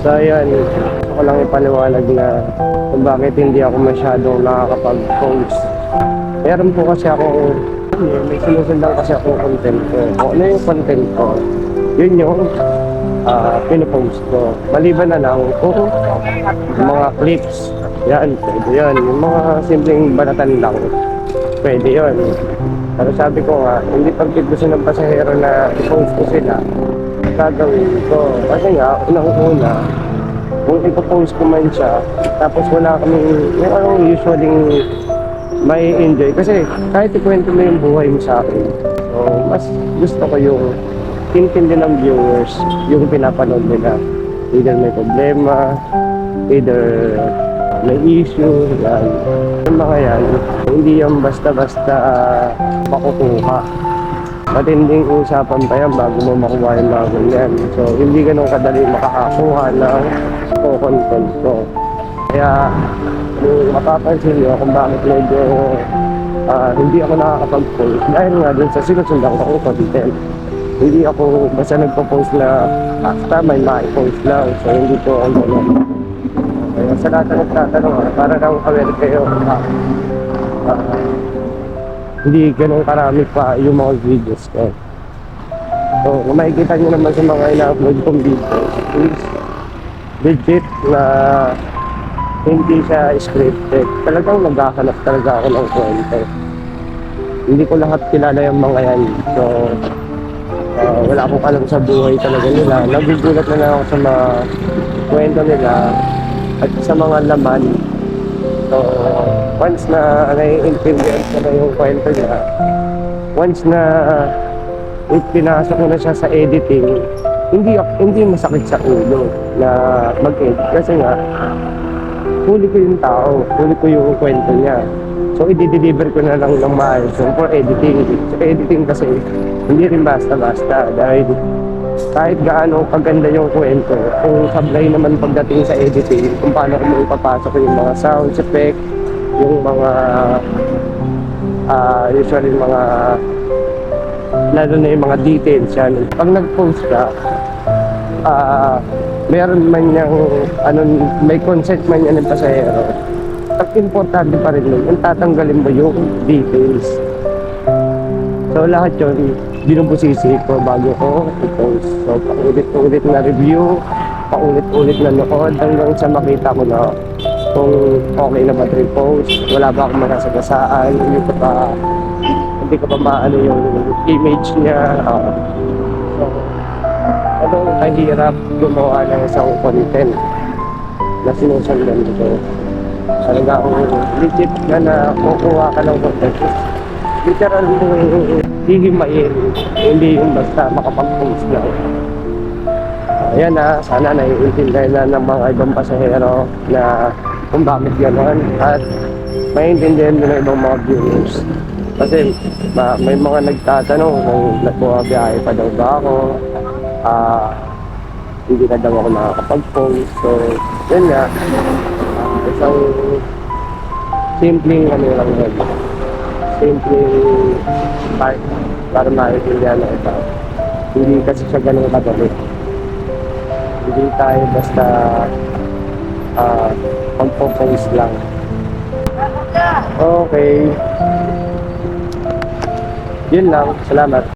So ayan, gusto ko lang ipaliwanag na kung bakit hindi ako masyadong nakakapag-post. Meron po kasi ako, may sinusundan kasi ako content ko. Kung ano yung content ko, yun yung pinopost ko. Maliban na lang kung mga clips, yan, pwede yun. Yung mga simpleng balatan lang, pwede yun. Pero sabi ko nga, hindi pagkit gusto ng pasahero na i-post ko sila, gagawin ko. Kasi nga, unang-una, kung ipopost ko man siya, tapos wala kaming, yung anong usually may enjoy. Kasi kahit ikwento mo yung buhay mo sa akin, so mas gusto ko yung intindi ng viewers, yung pinapanood nila. Either may problema, either may issue, yan. Yung mga yan, hindi yan basta-basta makukuha. Matinding usapan pa yan bago mo makuha yung mga ganyan. So, hindi ganun kadali makakakuha ng content ko. Kaya, kung mapapansin nyo kung bakit medyo hindi ako nakakapag-post dahil nga dun sa sinusundan ko content. Hindi ako basta nagpo-post na basta may ma-post lang. So, hindi ko ako ganun. Kaya sa lahat na nagtatanong, para lang aware kayo hindi ganun karami pa yung mga videos ko. So, kung makikita nyo naman sa mga ina-upload kong videos, is legit na hindi siya scripted. Talagang naghahanap talaga ako ng kwento. Hindi ko lahat kilala yung mga yan. So, wala akong alam sa buhay talaga nila. Nagugulat na lang ako sa mga kwento nila at sa mga laman. So, once na nai-intindihan ko na yung kwento niya, once na pinasok ko na siya sa editing, hindi masakit sa ulo na mag-edit. Kasi nga, huli ko yung tao, huli ko yung kwento niya. So, i-deliver ko na lang ng maayos for editing. So, editing kasi, hindi rin basta-basta dahil kahit gaano kaganda yung kwento, kung sablay naman pagdating sa editing, kung paano ko ipapasok yung mga sound effect, yung mga usually mga lalo na yung mga details yan. Pag nag-post ka, meron man yung may consent man yan ng pasahero, ang importante pa rin nun, yung tatanggalin mo yung details. So lahat yun, binubusisi ko bago ko i-post. So paulit-ulit na review, paulit-ulit na nood hanggang sa makita ko na kung okay na ba ito i-post, wala ba akong masasagasaan, hindi ko pa maano yung image niya. So, anong kahirap gumawa ng isang content na sinusundan ko. Talaga akong legit na kukuha ka ng content. Literal hihimayin, hindi yung basta makapag-post lang. Ayan na, sana naiintindihan na ng mga ibang pasahero na kung bakit gano'n at maiintindihan din ng ibang mga viewers. Kasi may mga nagtatanong kung bumabiyahe pa daw ba ako, hindi na daw ako nakakapag-post. So, yun nga, isang simpleng lang yun. Simpleng part para maiintindihan ng iba. Hindi kasi siya ganun kadali. Hindi tayo basta pagpo-post lang. Okay. Yun lang. Salamat.